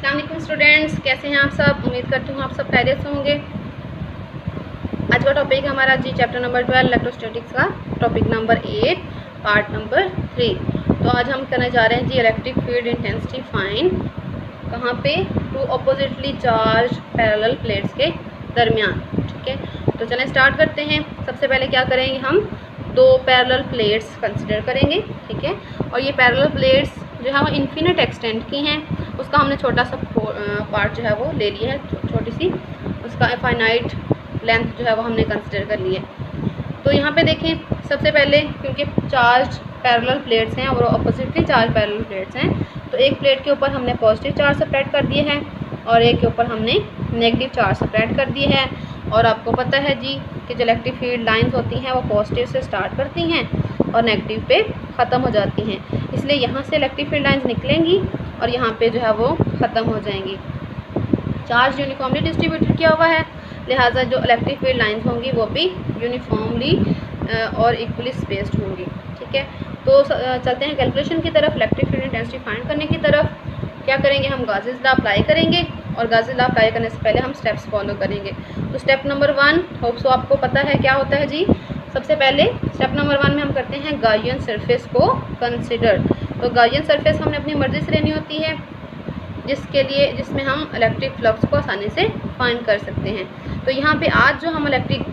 अस्सलाम वालेकुम स्टूडेंट्स, कैसे हैं आप सब। उम्मीद करती हूँ आप सब खैरियत से होंगे। आज का टॉपिक हमारा जी चैप्टर नंबर 12 इलेक्ट्रोस्टैटिक्स का टॉपिक नंबर 8 पार्ट नंबर 3। तो आज हम करने जा रहे हैं जी इलेक्ट्रिक फील्ड इंटेंसिटी फाइंड कहाँ पे, two oppositely charge parallel plates के दरमियान। ठीक है, तो चलें स्टार्ट करते हैं। सबसे पहले क्या करेंगे, हम दो पैरेलल प्लेट्स कंसिडर करेंगे। ठीक है, और ये पैरेलल प्लेट्स जो है वो इन्फिनिट एक्सटेंट की हैं। उसका हमने छोटा सा पार्ट जो है वो ले लिया है, छोटी सी उसका फाइनाइट लेंथ जो है वो हमने कंसिडर कर लिया। तो यहाँ पे देखें, सबसे पहले क्योंकि चार्ज पैरेलल प्लेट्स हैं और अपोजिटली चार्ज पैरेलल प्लेट्स हैं, तो एक प्लेट के ऊपर हमने पॉजिटिव चार्ज सेपरेट कर दिए हैं और एक के ऊपर हमने नेगेटिव चार्ज सेपरेट कर दिए हैं। और आपको पता है जी कि जो इलेक्ट्रिक फील्ड लाइंस होती हैं वो पॉजिटिव से स्टार्ट करती हैं और नेगेटिव पे ख़त्म हो जाती हैं, इसलिए यहाँ से इलेक्ट्रिक फील्ड लाइंस निकलेंगी और यहाँ पे जो है वो ख़त्म हो जाएंगी। चार्ज यूनिफॉर्मली डिस्ट्रीब्यूटेड किया हुआ है, लिहाजा जो इलेक्ट्रिक फील्ड लाइंस होंगी वो भी यूनिफॉर्मली और इक्वली स्पेस्ड होंगी। ठीक है, तो चलते हैं कैलकुलेशन की तरफ, इलेक्ट्रिक फील्ड इंटेंसिटी फाइंड करने की तरफ। क्या करेंगे, हम गाउसेस लॉ अप्लाई करेंगे और गाउसेस लॉ अप्लाई करने से पहले हम स्टेप्स फॉलो करेंगे। तो स्टेप नंबर 1 होप सो आपको पता है क्या होता है जी। सबसे पहले स्टेप नंबर 1 में हम करते हैं गाउसियन सरफेस को कंसिडर। तो गाउसियन सरफेस हमने अपनी मर्ज़ी से लेनी होती है, जिसमें हम इलेक्ट्रिक फ्लक्स को आसानी से फाइंड कर सकते हैं। तो यहाँ पे आज जो हम इलेक्ट्रिक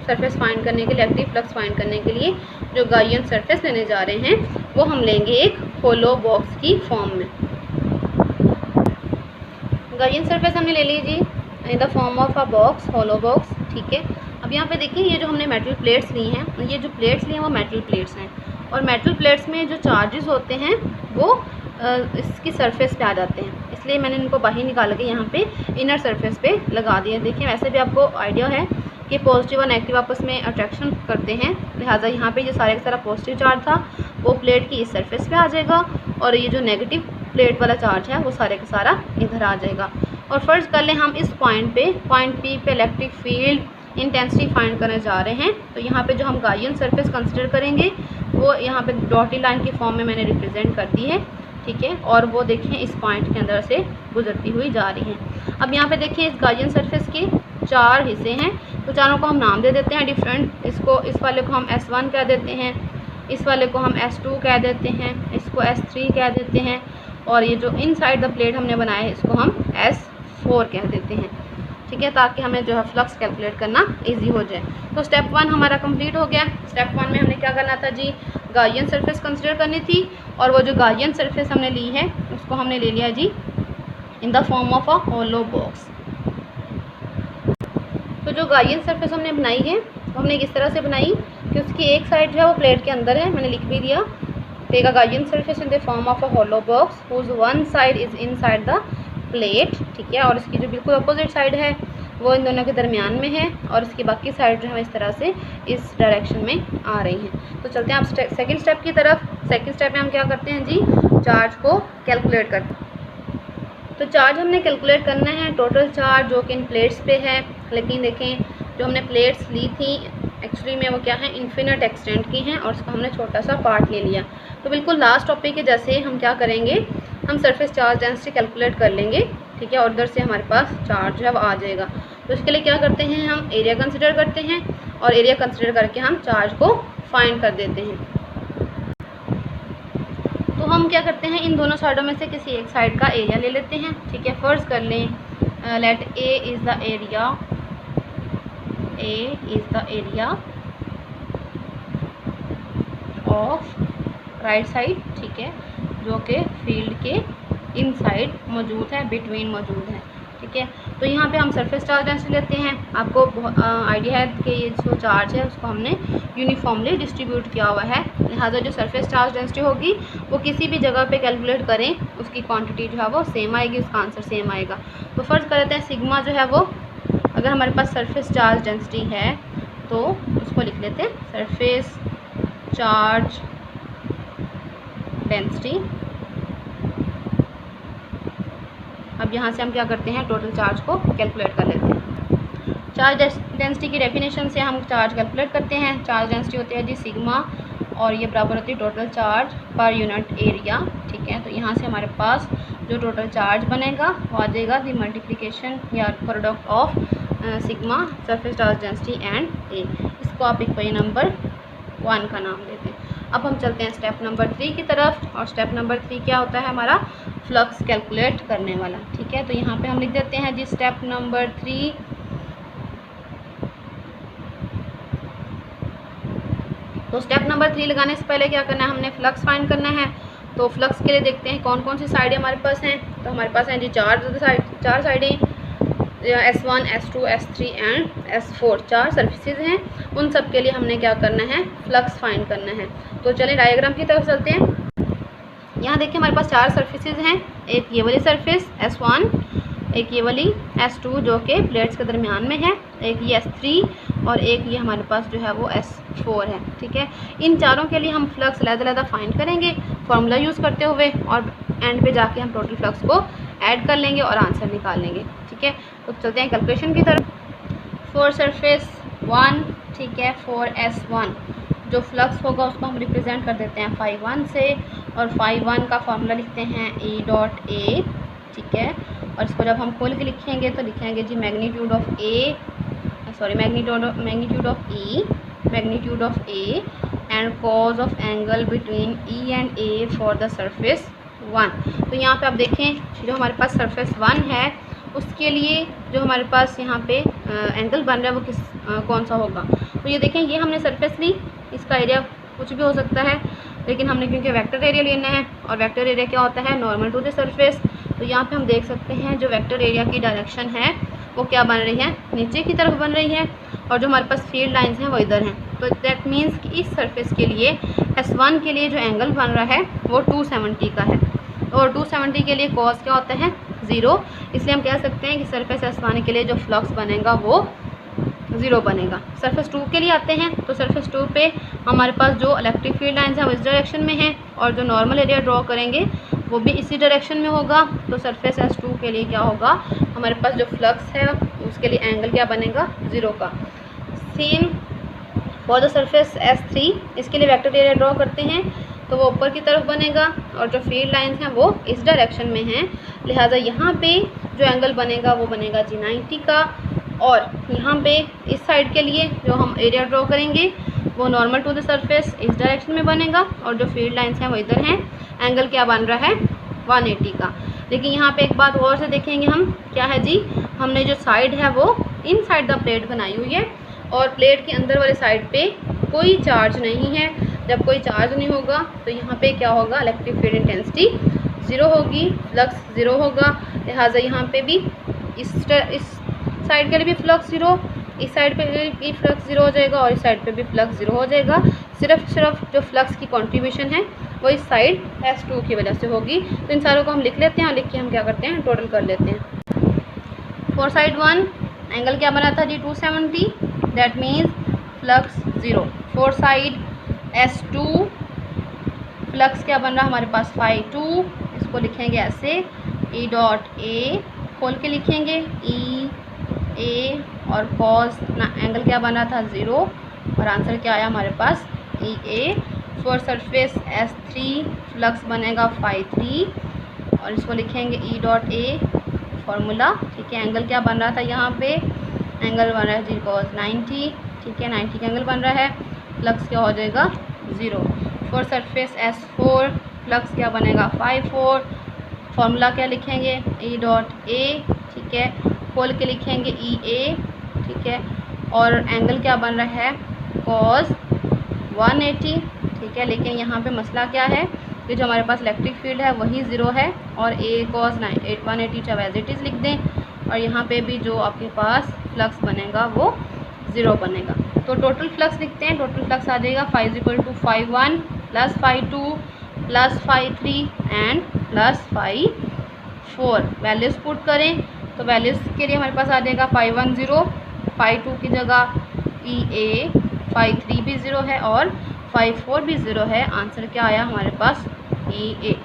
सरफेस फाइंड करने के लिए, इलेक्ट्रिक फ्लक्स फाइंड करने के लिए जो गाउसियन सरफेस लेने जा रहे हैं वो हम लेंगे एक होलो बॉक्स की फॉर्म में। गाउसियन सरफेस हमने ले ली जी in the form of a box, hollow box. ठीक है, अब यहाँ पे देखिए ये जो हमने मेटल प्लेट्स ली हैं, ये जो प्लेट्स ली हैं वो मेटल प्लेट्स हैं और मेटल प्लेट्स में जो चार्जेस होते हैं वो इसकी सरफेस पे आ जाते हैं, इसलिए मैंने इनको बाहर निकाल के यहाँ पे इनर सरफेस पे लगा दिया। देखिए वैसे भी आपको आइडिया है कि पॉजिटिव और नेगेटिव आपस में अट्रैक्शन करते हैं, लिहाजा यहाँ पे जो सारे का सारा पॉजिटिव चार्ज था वो प्लेट की इस सरफेस पे आ जाएगा और ये जो नेगेटिव प्लेट वाला चार्ज है वो सारे का सारा इधर आ जाएगा। और फर्स्ट कर लें हम इस पॉइंट पी पे इलेक्ट्रिक फील्ड इंटेंसिटी फाइंड करने जा रहे हैं। तो यहाँ पे जो हम गाउसियन सरफेस कंसिडर करेंगे वो यहाँ पे डॉटेड लाइन की फॉर्म में मैंने रिप्रेजेंट कर दी है। ठीक है, और वो देखें इस पॉइंट के अंदर से गुजरती हुई जा रही हैं। अब यहाँ पे देखें इस गाउसियन सरफेस के 4 हिस्से हैं, तो चारों को हम नाम दे देते हैं डिफरेंट। इस वाले को हम S1 कह देते हैं, इस वाले को हम S2 कह देते हैं, इसको S3 कह देते हैं और ये जो इनसाइड द प्लेट हमने बनाया है इसको हम S4 कह देते हैं। ठीक है, ताकि हमें जो है फ्लक्स कैलकुलेट करना इजी हो जाए। तो स्टेप 1 हमारा कंप्लीट हो गया। स्टेप 1 में हमने क्या करना था जी, गाउसियन सरफेस कंसिडर करनी थी और वो जो गाउसियन सरफेस हमने ली है उसको हमने ले लिया जी in the form of a hollow box. तो जो गाउसियन सरफेस हमने बनाई है वो हमने किस तरह से बनाई कि उसकी एक साइड जो है वो प्लेट के अंदर है, मैंने लिख भी दिया, take a Gaussian surface in the form of a hollow box whose one side is inside the plate. ठीक है, और इसकी जो बिल्कुल अपोजिट साइड है वो इन दोनों के दरमियान में है और इसकी बाकी साइड जो है इस तरह से इस डायरेक्शन में आ रही हैं। तो चलते हैं आप सेकंड स्टेप की तरफ। सेकंड स्टेप में हम क्या करते हैं जी, चार्ज को कैलकुलेट करते हैं। तो चार्ज हमने कैलकुलेट करना है टोटल चार्ज जो कि इन प्लेट्स पे है, लेकिन देखें जो हमने प्लेट्स ली थी एक्चुअली में वो क्या है, इन्फिनिट एक्सटेंट की हैं और उसका हमने छोटा सा पार्ट ले लिया। तो बिल्कुल लास्ट टॉपिक के जैसे हम क्या करेंगे, हम सरफेस चार्ज डेंसिटी कैलकुलेट कर लेंगे। ठीक है, और उधर से हमारे पास चार्ज जो है वो आ जाएगा। तो इसके लिए क्या करते हैं, हम एरिया कंसिडर करते हैं और एरिया कंसिडर करके हम चार्ज को फाइंड कर देते हैं। तो हम क्या करते हैं, इन दोनों साइडों में से किसी एक साइड का एरिया ले लेते हैं। ठीक है, फर्ज कर लें let A is the area of right side. ठीक है, जो कि फील्ड के इनसाइड मौजूद है, बिटवीन मौजूद है। ठीक है, तो यहाँ पे हम सरफेस चार्ज डेंसिटी लेते हैं। आपको आइडिया है कि ये जो चार्ज है उसको हमने यूनिफॉर्मली डिस्ट्रीब्यूट किया हुआ है, लिहाजा जो सरफेस चार्ज डेंसिटी होगी वो किसी भी जगह पे कैलकुलेट करें उसकी क्वांटिटी जो है वो सेम आएगी, उसका आंसर सेम आएगा। तो फर्ज कर लेते हैं सिग्मा जो है वो, अगर हमारे पास सरफेस चार्ज डेंसिटी है तो उसको लिख लेते हैं सरफेस चार्ज डेंसिटी। अब यहाँ से हम क्या करते हैं, टोटल चार्ज को कैलकुलेट कर लेते हैं। चार्ज डेंसिटी की डेफिनेशन से हम चार्ज कैलकुलेट करते हैं। चार्ज डेंसिटी होती है जी सिग्मा और ये बराबर होती है total charge per unit area. ठीक है, तो यहाँ से हमारे पास जो टोटल चार्ज बनेगा वो आ जाएगा दी मल्टीप्लिकेशन या product of sigma surface charge density and A. इसको आप इक्वेशन नंबर 1 का नाम देते हैं। अब हम चलते हैं स्टेप नंबर 3 की तरफ, और स्टेप नंबर 3 क्या होता है हमारा, फ्लक्स कैलकुलेट करने वाला। ठीक है, तो यहाँ पे हम लिख देते हैं जी स्टेप नंबर 3। तो स्टेप नंबर 3 लगाने से पहले क्या करना है, हमने फ्लक्स फाइंड करना है। तो फ्लक्स के लिए देखते हैं कौन कौन सी साइडें हमारे पास हैं। तो हमारे पास हैं जी चार साइडें, S1, S2, S3 and S4, 4 surfaces हैं। उन सब के लिए हमने क्या करना है, फ्लक्स फाइंड करना है। तो चलिए डायग्राम की तरफ चलते हैं। यहाँ देखिए हमारे पास 4 सर्फेसिज हैं, एक ये वाली सरफेस S1, एक ये वाली S2 जो कि प्लेट्स के दरमियान में है, एक ये S3 और एक ये हमारे पास जो है वो S4 है। ठीक है, इन चारों के लिए हम फ्लक्स अलग-अलग फाइंड करेंगे फार्मूला यूज़ करते हुए, और एंड पे जाके हम टोटल फ्लक्स को ऐड कर लेंगे और आंसर निकाल लेंगे। ठीक है, तो चलते हैं कैलकुलेशन की तरफ। फॉर सरफेस 1, ठीक है, फॉर S1 जो फ्लक्स होगा उसको हम रिप्रेजेंट कर देते हैं φ1 से, और φ1 का फार्मूला लिखते हैं E डॉट A। ठीक है, और इसको जब हम खोल के लिखेंगे तो लिखेंगे जी magnitude of E, magnitude of A and cos of angle between E and A for the surface 1। तो यहाँ पे आप देखें जो हमारे पास सरफेस 1 है उसके लिए जो हमारे पास यहाँ पे एंगल बन रहा है वो कौन सा होगा। तो ये देखें, ये हमने सरफेस ली, इसका एरिया कुछ भी हो सकता है, लेकिन हमने क्योंकि वेक्टर एरिया लेना है, और वेक्टर एरिया क्या होता है, नॉर्मल टू द सरफेस। तो यहाँ पे हम देख सकते हैं जो वेक्टर एरिया की डायरेक्शन है वो क्या बन रही है, नीचे की तरफ बन रही है, और जो हमारे पास फील्ड लाइंस हैं वो इधर हैं। तो दैट मीन्स कि इस सरफेस के लिए S1 के लिए जो एंगल बन रहा है वो 270 का है, और 270 के लिए कॉस क्या होता है, 0। इसलिए हम कह सकते हैं कि सरफेस S1 के लिए जो फ्लक्स बनेगा वो 0 बनेगा। सरफेस 2 के लिए आते हैं, तो सरफेस 2 पे हमारे पास जो इलेक्ट्रिक फील्ड लाइंस हैं वो इस डायरेक्शन में हैं, और जो नॉर्मल एरिया ड्रॉ करेंगे वो भी इसी डायरेक्शन में होगा। तो सरफेस S2 के लिए क्या होगा, हमारे पास जो फ्लक्स है उसके लिए एंगल क्या बनेगा, 0 का। Same for the surface S3, इसके लिए वेक्टर एरिया ड्रॉ करते हैं तो वो ऊपर की तरफ बनेगा, और जो फील्ड लाइंस हैं वो इस डायरेक्शन में हैं, लिहाजा यहाँ पे जो एंगल बनेगा वो बनेगा जी 90 का। और यहाँ पे इस साइड के लिए जो हम एरिया ड्रॉ करेंगे वो नॉर्मल टू द सरफेस इस डायरेक्शन में बनेगा, और जो फील्ड लाइंस हैं वो इधर हैं। एंगल क्या बन रहा है, 180 का। लेकिन यहाँ पे एक बात और से देखेंगे हम, क्या है जी, हमने जो साइड है वो इन साइड द प्लेट बनाई हुई है, और प्लेट के अंदर वाले साइड पे कोई चार्ज नहीं है। जब कोई चार्ज नहीं होगा तो यहाँ पे क्या होगा, इलेक्ट्रिक फील्ड इंटेंसिटी 0 होगी, फ्लक्स 0 होगा। लिहाजा यहाँ पे भी इस साइड के लिए भी फ्लक्स 0, इस साइड पे भी फ्लक्स 0 हो जाएगा, और इस साइड पे भी फ्लक्स 0 हो जाएगा। सिर्फ जो फ्लक्स की कंट्रीब्यूशन है वो इस साइड S2 की वजह से होगी। तो इन सारों को हम लिख लेते हैं, और लिख के हम क्या करते हैं, टोटल कर लेते हैं। फॉर साइड 1 एंगल क्या बना था जी, 270, that means flux 0। For side S2 flux क्या बन रहा है हमारे पास, φ2, इसको लिखेंगे ऐसे E डॉट A, खोल के लिखेंगे E A, और कॉस एंगल क्या बना था, 0, और आंसर क्या आया हमारे पास, E A। For surface S3 flux बनेगा φ3, और इसको लिखेंगे E डॉट A फार्मूला। ठीक है, एंगल क्या बन रहा था यहाँ पे, एंगल बन रहा है जी कॉस 90। ठीक है, 90 का एंगल बन रहा है, फ्लक्स क्या हो जाएगा, 0। फॉर सरफेस S4 फ्लक्स क्या बनेगा, φ4, फार्मूला क्या लिखेंगे, E डॉट A। ठीक है, खोल के लिखेंगे E A। ठीक है, और एंगल क्या बन रहा है, कॉस 180। ठीक है, लेकिन यहाँ पे मसला क्या है कि जो हमारे पास इलेक्ट्रिक फील्ड है वही 0 है, और A कॉस 180 चाहे एज इट इज़ लिख दें, और यहाँ पे भी जो आपके पास फ्लक्स बनेगा वो 0 बनेगा। तो टोटल फ्लक्स लिखते हैं, टोटल फ्लक्स आ जाएगा φ1 plus φ2 plus φ3 and plus φ4। Values put करें तो वैल्यूज़ के लिए हमारे पास आ जाएगा φ1 0, φ2 की जगह E A, φ3 भी 0 है और φ4 भी 0 है। आंसर क्या आया हमारे पास, E A।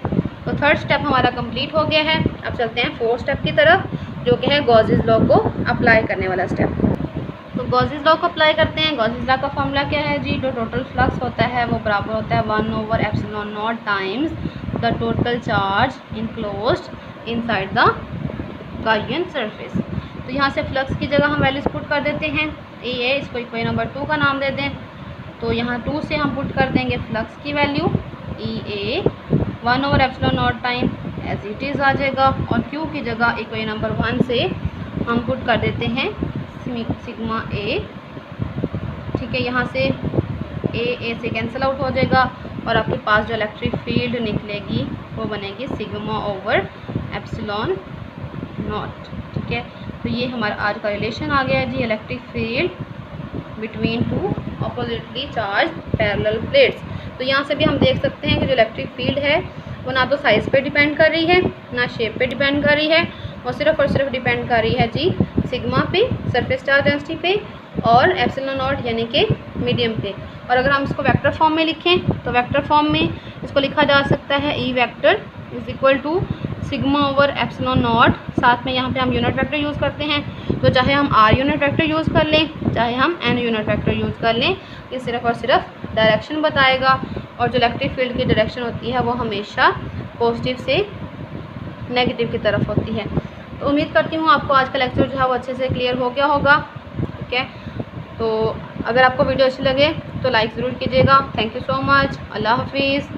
तो थर्ड स्टेप हमारा कंप्लीट हो गया है। अब चलते हैं फोर्थ स्टेप की तरफ, जो कि है गॉसेस लॉ को अप्लाई करने वाला स्टेप। तो गॉसेस लॉ को अप्लाई करते हैं। गॉसेस लॉ का फॉर्मूला क्या है जी, जो टोटल फ्लक्स होता है वो बराबर होता है 1/ε0 times the total charge enclosed inside the Gaussian surface. तो यहाँ से फ्लक्स की जगह हम वैल्यूज पुट कर देते हैं। ए है, इसको इक्वेशन नंबर 2 का नाम दे दें। तो यहाँ 2 से हम पुट कर देंगे फ्लक्स की value E A 1/ε0 time as it is आ जाएगा। और क्यू की जगह इक्वेशन नंबर 1 से हम पुट कर देते हैं सिग्मा ए। ठीक है, यहाँ से ए से कैंसिल आउट हो जाएगा और आपके पास जो इलेक्ट्रिक फील्ड निकलेगी वो बनेगी सिग्मा ओवर एप्सिलॉन नॉट। ठीक है, तो ये हमारा आज का रिलेशन आ गया है जी, electric field between two oppositely charge parallel plates. तो यहाँ से भी हम देख सकते हैं कि जो इलेक्ट्रिक फील्ड है वो ना तो साइज़ पे डिपेंड कर रही है, ना शेप पे डिपेंड कर रही है, और सिर्फ डिपेंड कर रही है जी सिग्मा पे, सरफेस चार्ज डेंसिटी पे, और एप्सिलॉन नॉट यानी कि मीडियम पे। और अगर हम इसको वेक्टर फॉर्म में लिखें तो वेक्टर फॉर्म में इसको लिखा जा सकता है E vector is equal to sigma over epsilon naught. साथ में यहाँ पे हम यूनिट वेक्टर यूज़ करते हैं, तो चाहे हम आर यूनिट वेक्टर यूज़ कर लें, चाहे हम एन यूनिट वेक्टर यूज़ कर लें, ये सिर्फ और सिर्फ डायरेक्शन बताएगा। और जो इलेक्ट्रिक फील्ड की डायरेक्शन होती है वो हमेशा पॉजिटिव से नेगेटिव की तरफ होती है। तो उम्मीद करती हूँ आपको आज का लेक्चर जो है वो अच्छे से क्लियर हो गया होगा। ठीक है, तो अगर आपको वीडियो अच्छी लगे तो लाइक ज़रूर कीजिएगा। Thank you so much. अल्लाह हाफिज़।